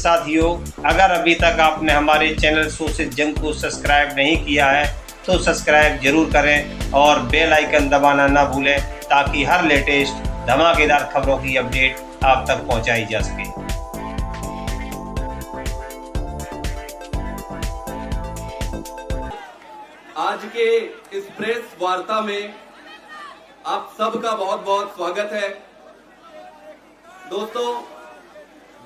साथियों, अगर अभी तक आपने हमारे चैनल सोशल जंग को सब्सक्राइब नहीं किया है तो सब्सक्राइब जरूर करें और बेल आइकन दबाना ना भूलें ताकि हर लेटेस्ट धमाकेदार खबरों की अपडेट आप तक पहुंचाई जा सके। आज के इस प्रेस वार्ता में आप सबका बहुत बहुत स्वागत है। दोस्तों,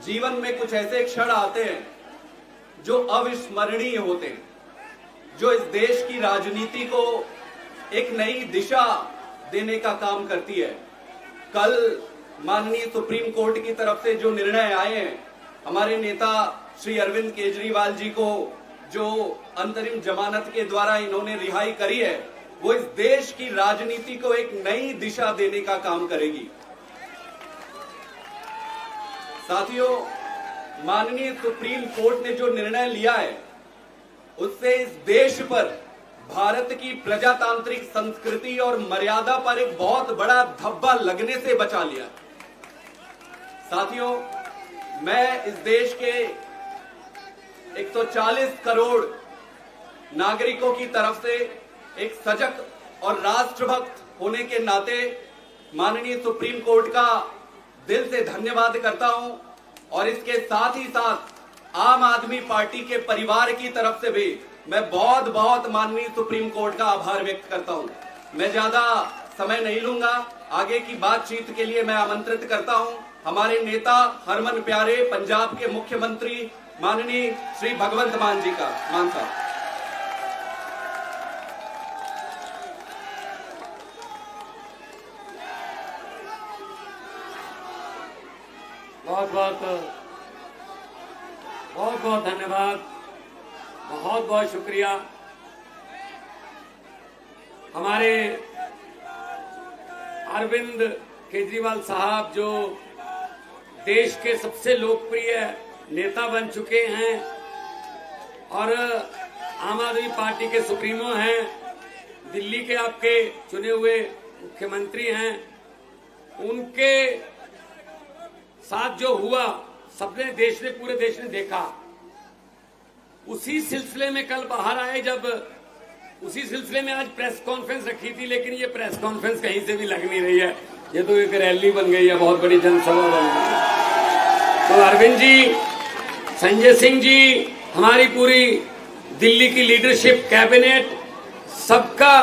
जीवन में कुछ ऐसे क्षण आते हैं जो अविस्मरणीय होते हैं, जो इस देश की राजनीति को एक नई दिशा देने का काम करती है। कल माननीय सुप्रीम कोर्ट की तरफ से जो निर्णय आए हैं, हमारे नेता श्री अरविंद केजरीवाल जी को जो अंतरिम जमानत के द्वारा इन्होंने रिहाई करी है, वो इस देश की राजनीति को एक नई दिशा देने का काम करेगी। साथियों, माननीय सुप्रीम कोर्ट ने जो निर्णय लिया है, उससे इस देश पर भारत की प्रजातांत्रिक संस्कृति और मर्यादा पर एक बहुत बड़ा धब्बा लगने से बचा लिया। साथियों, मैं इस देश के 140 करोड़ नागरिकों की तरफ से एक सजग और राष्ट्रभक्त होने के नाते माननीय सुप्रीम कोर्ट का दिल से धन्यवाद करता हूं और इसके साथ ही साथ आम आदमी पार्टी के परिवार की तरफ से भी मैं बहुत बहुत माननीय सुप्रीम कोर्ट का आभार व्यक्त करता हूं। मैं ज्यादा समय नहीं लूंगा, आगे की बातचीत के लिए मैं आमंत्रित करता हूं हमारे नेता हरमन प्यारे पंजाब के मुख्यमंत्री माननीय श्री भगवंत मान जी का। मान साहब। बहुत बहुत धन्यवाद, बहुत बहुत शुक्रिया। हमारे अरविंद केजरीवाल साहब जो देश के सबसे लोकप्रिय नेता बन चुके हैं और आम आदमी पार्टी के सुप्रीमो हैं, दिल्ली के आपके चुने हुए मुख्यमंत्री हैं, उनके साथ जो हुआ सबने पूरे देश ने देखा। उसी सिलसिले में कल बाहर आए, जब उसी सिलसिले में आज प्रेस कॉन्फ्रेंस रखी थी, लेकिन ये प्रेस कॉन्फ्रेंस कहीं से भी लग नहीं रही है, ये तो एक रैली बन गई है, बहुत बड़ी जनसभा बन गई। तो अरविंद जी, संजय सिंह जी, हमारी पूरी दिल्ली की लीडरशिप, कैबिनेट, सबका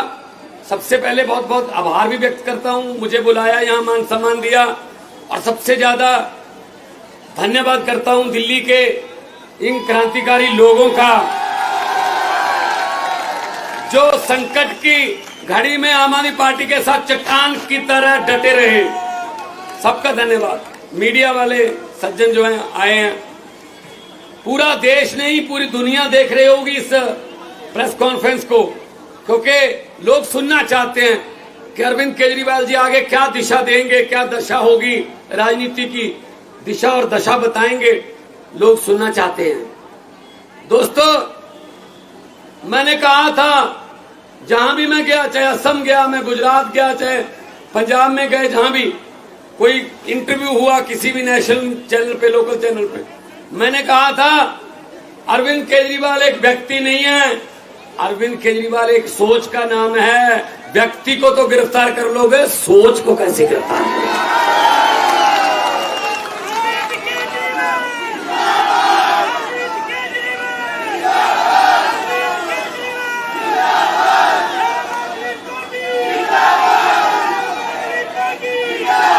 सबसे पहले बहुत बहुत आभार भी व्यक्त करता हूं। मुझे बुलाया, यहाँ मान सम्मान दिया, और सबसे ज्यादा धन्यवाद करता हूं दिल्ली के इन क्रांतिकारी लोगों का जो संकट की घड़ी में आम आदमी पार्टी के साथ चट्टान की तरह डटे रहे। सबका धन्यवाद। मीडिया वाले सज्जन जो हैं आए हैं, पूरा देश नहीं पूरी दुनिया देख रही होगी इस प्रेस कॉन्फ्रेंस को, क्योंकि लोग सुनना चाहते हैं कि अरविंद केजरीवाल जी आगे क्या दिशा देंगे, क्या दशा होगी, राजनीति की दिशा और दशा बताएंगे, लोग सुनना चाहते हैं। दोस्तों, मैंने कहा था, जहां भी मैं गया, चाहे असम गया, मैं गुजरात गया, चाहे पंजाब में गए, जहां भी कोई इंटरव्यू हुआ किसी भी नेशनल चैनल पे, लोकल चैनल पे, मैंने कहा था अरविंद केजरीवाल एक व्यक्ति नहीं है, अरविंद केजरीवाल एक सोच का नाम है। व्यक्ति को तो गिरफ्तार कर लोगे, सोच को कैसे गिरफ्तार करोगे?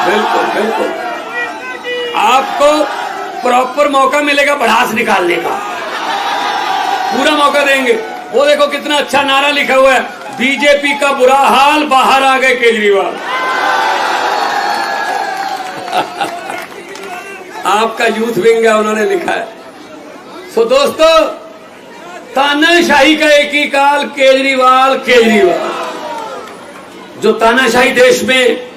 बिल्कुल बिल्कुल, आपको प्रॉपर मौका मिलेगा भड़ास निकालने का, पूरा मौका देंगे। वो देखो कितना अच्छा नारा लिखा हुआ है, बीजेपी का बुरा हाल, बाहर आ गए केजरीवाल। आपका यूथ विंग है, उन्होंने लिखा है। सो दोस्तों, तानाशाही का एक ही काल, केजरीवाल केजरीवाल। जो तानाशाही देश में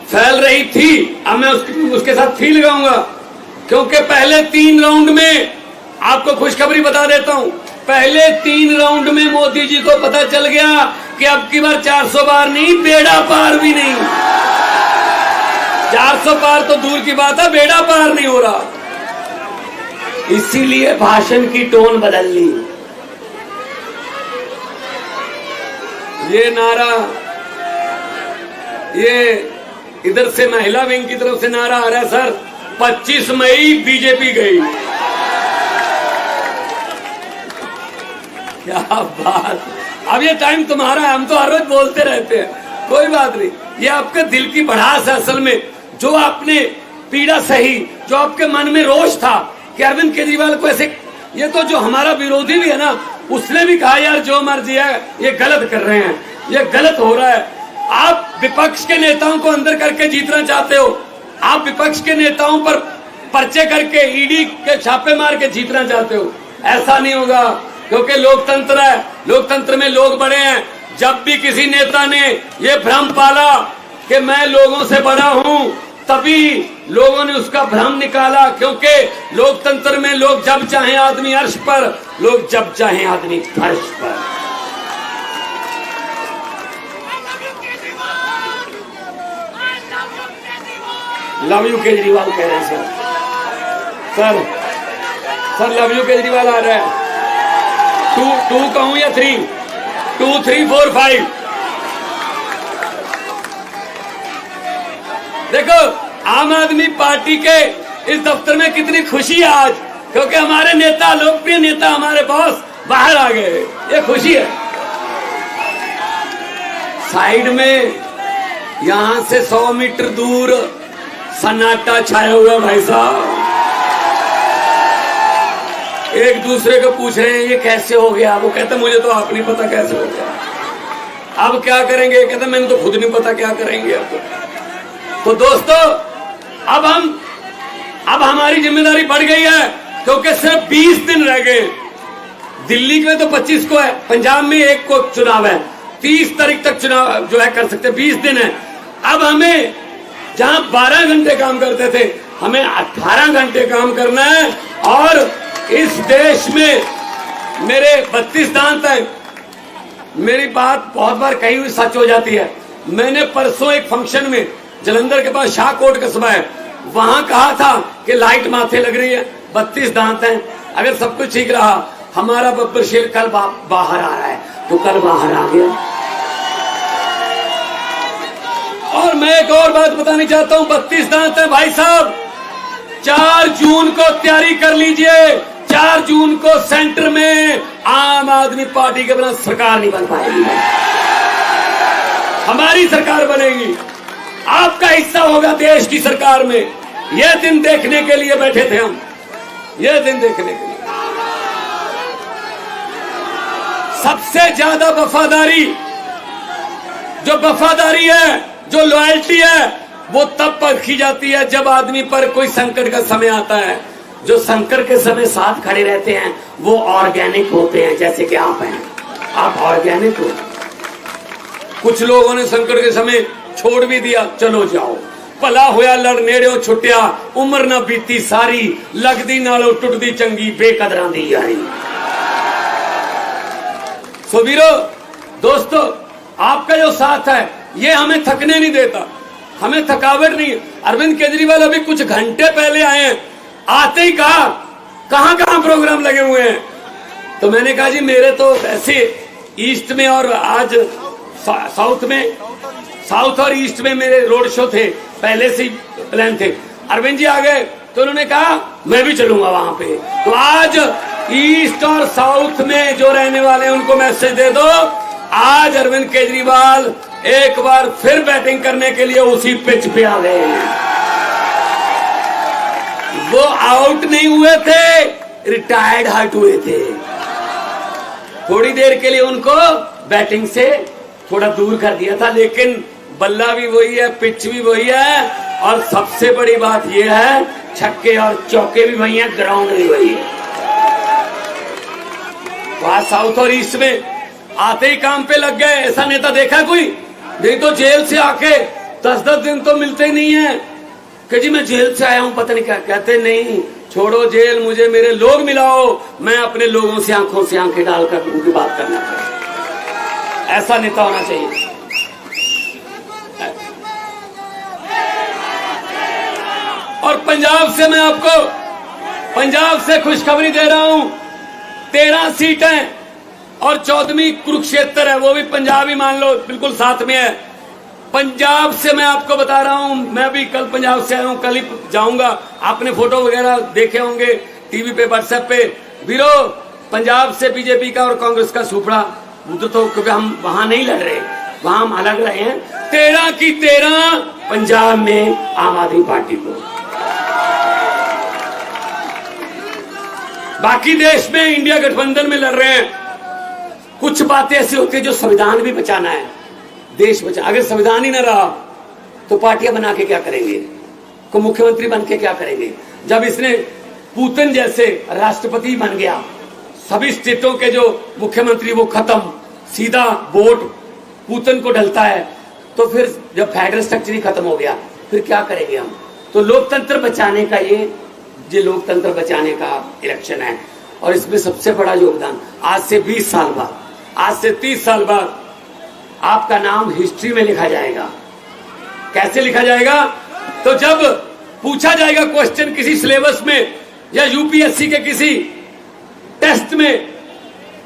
फैल रही थी, अब मैं उसके साथ फी लगाऊंगा, क्योंकि पहले 3 राउंड में, आपको खुशखबरी बता देता हूं, पहले 3 राउंड में मोदी जी को पता चल गया कि अब की बार 400 बार नहीं, बेड़ा पार भी नहीं। 400 पार तो दूर की बात है, बेड़ा पार नहीं हो रहा। इसीलिए भाषण की टोन बदल ली। ये नारा, ये इधर से महिला विंग की तरफ से नारा आ रहा है सर, 25 मई बीजेपी गई। क्या बात। अब ये टाइम तुम्हारा है, हम तो हर रोज बोलते रहते हैं, कोई बात नहीं। ये आपके दिल की भड़ास है असल में, जो आपने पीड़ा सही, जो आपके मन में रोष था कि अरविंद केजरीवाल को ऐसे, ये तो जो हमारा विरोधी भी है ना, उसने भी कहा यार जो मर्जी है, ये गलत कर रहे हैं, ये गलत हो रहा है। आप विपक्ष के नेताओं को अंदर करके जीतना चाहते हो, आप विपक्ष के नेताओं पर पर्चे करके ईडी के छापे मार के जीतना चाहते हो, ऐसा नहीं होगा, क्योंकि लोकतंत्र है, लोकतंत्र में लोग बड़े हैं। जब भी किसी नेता ने ये भ्रम पाला कि मैं लोगों से बड़ा हूं, तभी लोगों ने उसका भ्रम निकाला, क्योंकि लोकतंत्र में लोग जब चाहे आदमी अर्श पर, लोग जब चाहे आदमी फर्श पर। लव यू केजरीवाल कह रहे हैं सर लव यू केजरीवाल आ रहा है। टू कहूं या 3? 2, 3, 4, 5। देखो आम आदमी पार्टी के इस दफ्तर में कितनी खुशी है आज, क्योंकि हमारे नेता, लोकप्रिय नेता, हमारे बॉस बाहर आ गए, ये खुशी है। साइड में यहां से 100 मीटर दूर सन्नाटा छाया हुआ भाई साहब, एक दूसरे को पूछ रहे हैं ये कैसे हो गया। वो कहते मुझे तो आप नहीं पता कैसे हो गया, अब क्या करेंगे, कहते मैंने तो खुद नहीं पता क्या करेंगे अब। तो दोस्तों अब हमारी जिम्मेदारी बढ़ गई है, क्योंकि सिर्फ 20 दिन रह गए। दिल्ली में तो 25 को है, पंजाब में 1 को चुनाव है, 30 तारीख तक चुनाव जो है कर सकते, 20 दिन है। अब हमें जहां 12 घंटे काम करते थे, हमें 18 घंटे काम करना है। और इस देश में मेरे 32 दांत हैं, मेरी बात बहुत बार कही हुई सच हो जाती है। मैंने परसों एक फंक्शन में, जलंधर के पास शाहकोट कस्बा है, वहां कहा था कि लाइट माथे लग रही है, 32 दांत हैं, अगर सब कुछ ठीक रहा, हमारा बब्बर शेर कल बाहर आ रहा है, तो कल बाहर आ गया। और मैं एक और बात बतानी चाहता हूं, 32 दांत है भाई साहब। 4 जून को तैयारी कर लीजिए, 4 जून को सेंटर में आम आदमी पार्टी के बिना सरकार नहीं बन पाएगी, हमारी सरकार बनेगी, आपका हिस्सा होगा देश की सरकार में। यह दिन देखने के लिए बैठे थे हम, यह दिन देखने के लिए। सबसे ज्यादा वफादारी है, जो लॉयल्टी है, वो तब परखी जाती है जब आदमी पर कोई संकट का समय आता है। जो संकट के समय साथ खड़े रहते हैं वो ऑर्गेनिक होते हैं, जैसे कि आप हैं, आप ऑर्गेनिक हो। कुछ लोगों ने संकट के समय छोड़ भी दिया, चलो जाओ, भला होया लड़ नेड़ों छुट्टिया, उम्र ना बीती सारी, लगदी नालों टुटदी चंगी, बेकदरां दी यारी। सो वीरो, दोस्तों, आपका जो साथ है ये हमें थकने नहीं देता, हमें थकावट नहीं। अरविंद केजरीवाल अभी कुछ घंटे पहले आए हैं, आते ही कहा कहां प्रोग्राम लगे हुए हैं। तो मैंने कहा जी मेरे तो ऐसे ईस्ट में और आज साउथ और ईस्ट में मेरे रोड शो थे, पहले से प्लान थे। अरविंद जी आ गए तो उन्होंने कहा मैं भी चलूंगा वहां पे। तो आज ईस्ट और साउथ में जो रहने वाले हैं उनको मैसेज दे दो, आज अरविंद केजरीवाल एक बार फिर बैटिंग करने के लिए उसी पिच पे आ गए। वो आउट नहीं हुए थे, रिटायर्ड हट हुए थे। थोड़ी देर के लिए उनको बैटिंग से थोड़ा दूर कर दिया था, लेकिन बल्ला भी वही है, पिच भी वही है, और सबसे बड़ी बात यह है छक्के और चौके भी वही है, ग्राउंड भी वही है। वहां साउथ और ईस्ट में आते ही काम पे लग गए। ऐसा नेता देखा कोई? नहीं तो जेल से आके 10-10 दिन तो मिलते ही नहीं है कि जी मैं जेल से आया हूं, पता नहीं क्या कहते। नहीं, छोड़ो जेल, मुझे मेरे लोग मिलाओ, मैं अपने लोगों से आंखों से आंखें डालकर उनकी बात करना चाहिए। ऐसा नेता होना चाहिए। और पंजाब से मैं आपको पंजाब से खुशखबरी दे रहा हूं, 13 सीटें और 14वीं कुरुक्षेत्र है, वो भी पंजाब ही मान लो, बिल्कुल साथ में है। पंजाब से मैं आपको बता रहा हूं, मैं भी कल पंजाब से आया हूं, कल ही जाऊंगा। आपने फोटो वगैरह देखे होंगे टीवी पे, व्हाट्सएप पे। वीरो, पंजाब से बीजेपी का और कांग्रेस का सुपड़ा उधर, तो क्योंकि हम वहां नहीं लड़ रहे, वहां हम अलग रहे हैं। 13 की 13 पंजाब में आम आदमी पार्टी को। बाकी देश में इंडिया गठबंधन में लड़ रहे हैं। कुछ बातें ऐसी होती है जो संविधान भी बचाना है, देश बचा। अगर संविधान ही ना रहा तो पार्टियां बना के क्या करेंगे, को मुख्यमंत्री बन के क्या करेंगे। जब इसने पुतिन जैसे राष्ट्रपति बन गया, सभी स्टेटों के जो मुख्यमंत्री वो खत्म, सीधा वोट पुतिन को डलता है, तो फिर जब फेडरल स्ट्रक्चर ही खत्म हो गया, फिर क्या करेंगे हम। तो लोकतंत्र बचाने का ये लोकतंत्र बचाने का इलेक्शन है। और इसमें सबसे बड़ा योगदान, आज से 20 साल बाद, आज से 30 साल बाद आपका नाम हिस्ट्री में लिखा जाएगा। कैसे लिखा जाएगा? तो जब पूछा जाएगा क्वेश्चन किसी सिलेबस में या यूपीएससी के किसी टेस्ट में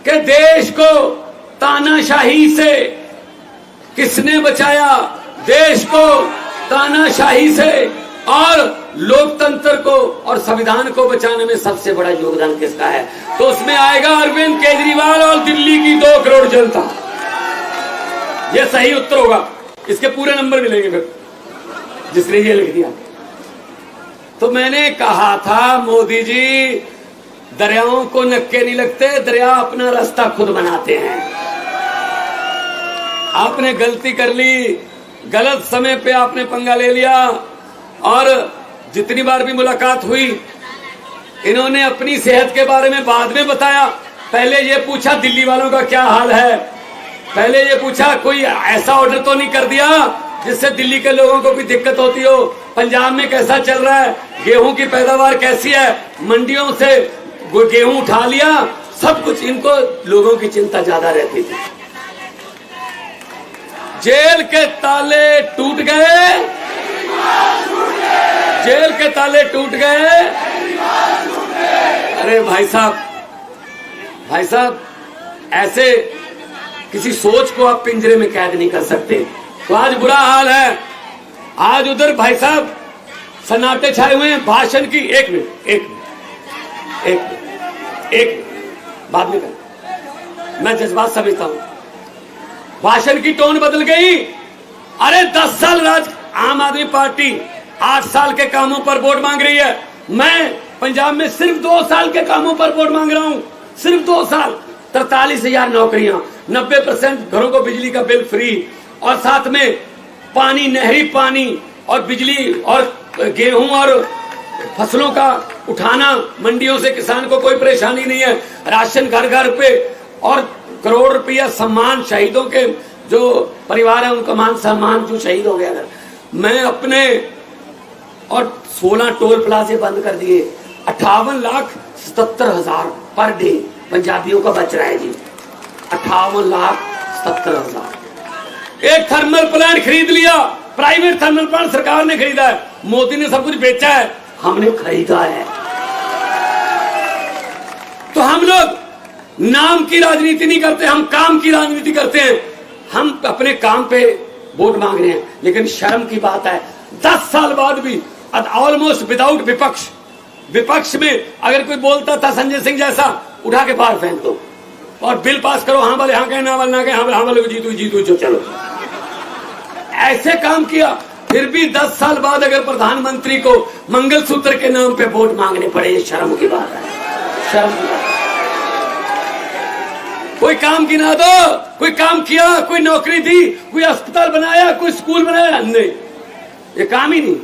कि देश को तानाशाही से किसने बचाया, देश को तानाशाही से और लोकतंत्र को और संविधान को बचाने में सबसे बड़ा योगदान किसका है, तो उसमें आएगा अरविंद केजरीवाल और दिल्ली की 2 करोड़ जनता। यह सही उत्तर होगा। इसके पूरे नंबर मिलेंगे फिर जिसने ये लिख दिया। तो मैंने कहा था, मोदी जी, दरियाओं को नक्के नहीं लगते, दरिया अपना रास्ता खुद बनाते हैं। आपने गलती कर ली, गलत समय पे आपने पंगा ले लिया। और जितनी बार भी मुलाकात हुई, इन्होंने अपनी सेहत के बारे में बाद में बताया। पहले ये पूछा दिल्ली वालों का क्या हाल है, पहले ये पूछा कोई ऐसा ऑर्डर तो नहीं कर दिया जिससे दिल्ली के लोगों को भी दिक्कत होती हो, पंजाब में कैसा चल रहा है, गेहूं की पैदावार कैसी है, मंडियों से गेहूं उठा लिया, सब कुछ। इनको लोगों की चिंता ज्यादा रहती थी। जेल के ताले टूट गए, जेल के ताले टूट गए। अरे भाई साहब, भाई साहब, ऐसे किसी सोच को आप पिंजरे में कैद नहीं कर सकते। तो आज बुरा हाल है। आज उधर भाई साहब सन्नाटे छाए हुए हैं भाषण की। एक मिनट बाद में कर, मैं जज्बात समझता हूं। भाषण की टोन बदल गई। अरे 10 साल राज आम आदमी पार्टी 8 साल के कामों पर वोट मांग रही है। मैं पंजाब में सिर्फ 2 साल के कामों पर वोट मांग रहा हूं, सिर्फ 2 साल। 43,000 नौकरियां, 90% घरों को बिजली का बिल फ्री, और साथ में पानी, नहरी पानी और बिजली और गेहूं और फसलों का उठाना, मंडियों से किसान को कोई परेशानी नहीं है, राशन घर घर पे, और करोड़ रुपया सम्मान शहीदों के जो परिवार है उनका मान सम्मान जो शहीद हो गया। मैं अपने और 16 टोल प्लाजे बंद कर दिए। 58,77,000 पर डे पंजाबियों का बच रहा है जी। 58,77,000। एक थर्मल प्लांट खरीद लिया, प्राइवेट थर्मल प्लांट सरकार ने खरीदा है। मोदी ने सब कुछ बेचा है, हमने खरीदा है। तो हम लोग नाम की राजनीति नहीं करते, हम काम की राजनीति करते हैं। हम अपने काम पे वोट मांग रहे हैं, लेकिन शर्म की बात है 10 साल बाद भी ऑलमोस्ट विदाउट विपक्ष में अगर कोई बोलता था संजय सिंह जैसा, उठा के बाहर फेंक दो और बिल पास करो। हाँ वाले हाँ कहे, ना वाले ना कहे, हाँ वाले को जीतू जो चलो। ऐसे काम किया। फिर भी 10 साल बाद अगर प्रधानमंत्री को मंगलसूत्र के नाम पे वोट मांगने पड़े, ये शर्म की बात है, शर्म की बात। कोई काम गिना दो, कोई काम किया, कोई नौकरी दी, कोई अस्पताल बनाया, कोई स्कूल बनाया, नहीं, ये काम ही नहीं।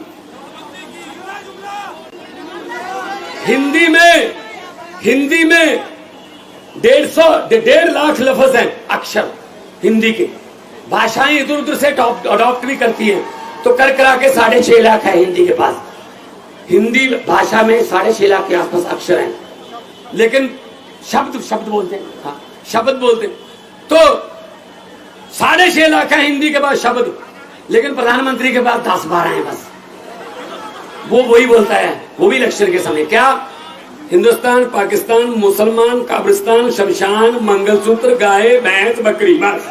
हिंदी में 1.5 लाख लफ्ज हैं, अक्षर हिंदी के। भाषाएं इधर उधर से अडॉप्ट भी करती हैं, तो कर करा के 6.5 लाख है हिंदी के पास। हिंदी भाषा में 6.5 लाख के आसपास अक्षर हैं, लेकिन शब्द बोलते हैं। हाँ, शब्द बोलते हैं। तो 6.5 लाख है हिंदी के पास शब्द, लेकिन प्रधानमंत्री के पास 10-12 हैं बस। वो वही बोलता है, वो भी इलेक्शन के समय। क्या हिंदुस्तान, पाकिस्तान, मुसलमान, कब्रिस्तान, शमशान, मंगलसूत्र, गाय, भैंस, बकरी, बस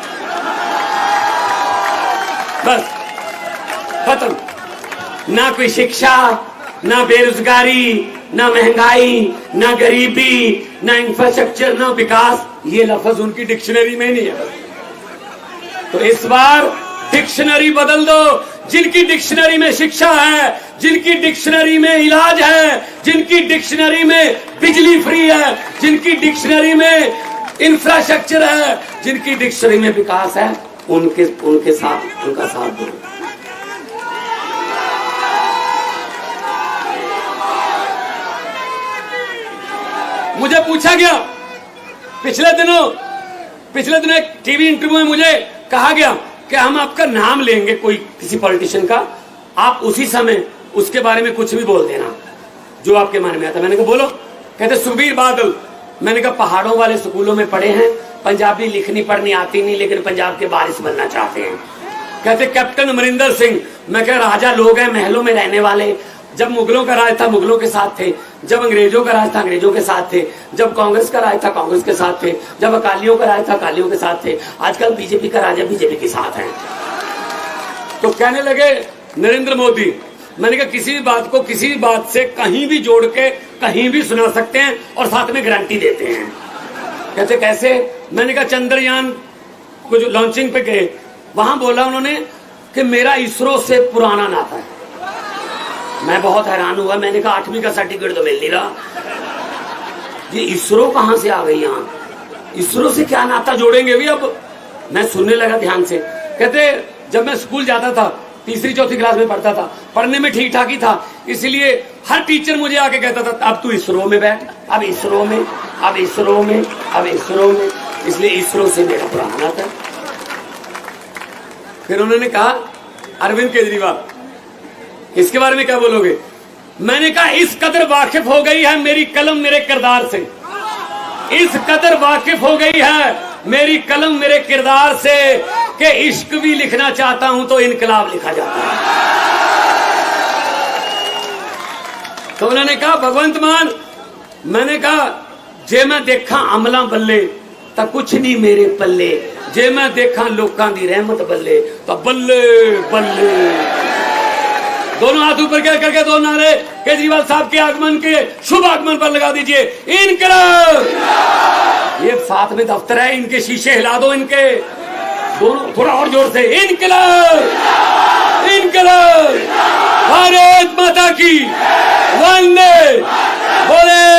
बस खत्म। ना कोई शिक्षा, ना बेरोजगारी, ना महंगाई, ना गरीबी, ना इंफ्रास्ट्रक्चर, ना विकास, ये लफ्ज उनकी डिक्शनरी में नहीं है। तो इस बार डिक्शनरी बदल दो। जिनकी डिक्शनरी में शिक्षा है, जिनकी डिक्शनरी में इलाज है, जिनकी डिक्शनरी में बिजली फ्री है, जिनकी डिक्शनरी में इंफ्रास्ट्रक्चर है, जिनकी डिक्शनरी में विकास है, उनके साथ उनका साथ दो। मुझे पूछा गया पिछले दिनों एक टीवी इंटरव्यू में मुझे कहा गया कि हम आपका नाम लेंगे कोई किसी पॉलिटिशियन का, आप उसी समय उसके बारे में कुछ भी बोल देना जो आपके मन में आता। मैंने कहा बोलो। कहते सुखबीर बादल। मैंने कहा पहाड़ों वाले स्कूलों में पढ़े हैं, पंजाबी लिखनी पढ़नी आती नहीं, लेकिन पंजाब के वारिस बनना चाहते हैं। कहते कैप्टन अमरिंदर सिंह। मैं कह राजा लोग हैं, महलों में रहने वाले, जब मुगलों का राज था मुगलों के साथ थे, जब अंग्रेजों का राज था अंग्रेजों के साथ थे, जब कांग्रेस का राज था कांग्रेस के साथ थे, जब अकालियों का राज था अकालियों के साथ थे, आजकल बीजेपी का राज है बीजेपी के साथ है। तो कहने लगे नरेंद्र मोदी। मैंने कहा किसी भी बात को किसी भी बात से कहीं भी जोड़ के कहीं भी सुना सकते हैं और साथ में गारंटी देते हैं। कहते कैसे? मैंने कहा चंद्रयान को जो लॉन्चिंग पे गए, वहां बोला उन्होंने कि मेरा इसरो से पुराना नाता है। मैं बहुत हैरान हुआ। मैंने कहा 8वीं का सर्टिफिकेट तो मिल नहीं रहा, ये इसरो कहां से आ गई यहाँ? इसरो से क्या नाता जोड़ेंगे भी? अब मैं सुनने लगा ध्यान से। कहते जब मैं स्कूल जाता था, 3री-4थी क्लास में पढ़ता था, पढ़ने में ठीक ठाक ही था, इसलिए हर टीचर मुझे आके कहता था अब तू इसरो में बैठ, अब इसरो में, अब इसरो में, अब इसरो में, इसलिए इसरो से मेरा पुराना नाता है। फिर उन्होंने कहा अरविंद केजरीवाल, इसके बारे में क्या बोलोगे? मैंने कहा इस कदर वाकिफ हो गई है मेरी कलम मेरे किरदार से, इस कदर वाकिफ हो गई है मेरी कलम मेरे किरदार से कि इश्क भी लिखना चाहता हूं तो इनकलाब लिखा जाता है। तो उन्होंने कहा भगवंत मान। मैंने कहा जे मैं देखा अमला बल्ले तो कुछ नहीं मेरे पल्ले, जे मैं देखा लोकां दी रहमत बल्ले तो बल्ले बल्ले। दोनों हाथ ऊपर करके दो नारे केजरीवाल साहब के आगमन के शुभ आगमन पर लगा दीजिए। इनकलाब। ये साथ में दफ्तर है, इनके शीशे हिला दो, इनके दोनों थोड़ा और जोर से। इनकलाब, इनकलाब, भारत माता की वंदे, बोले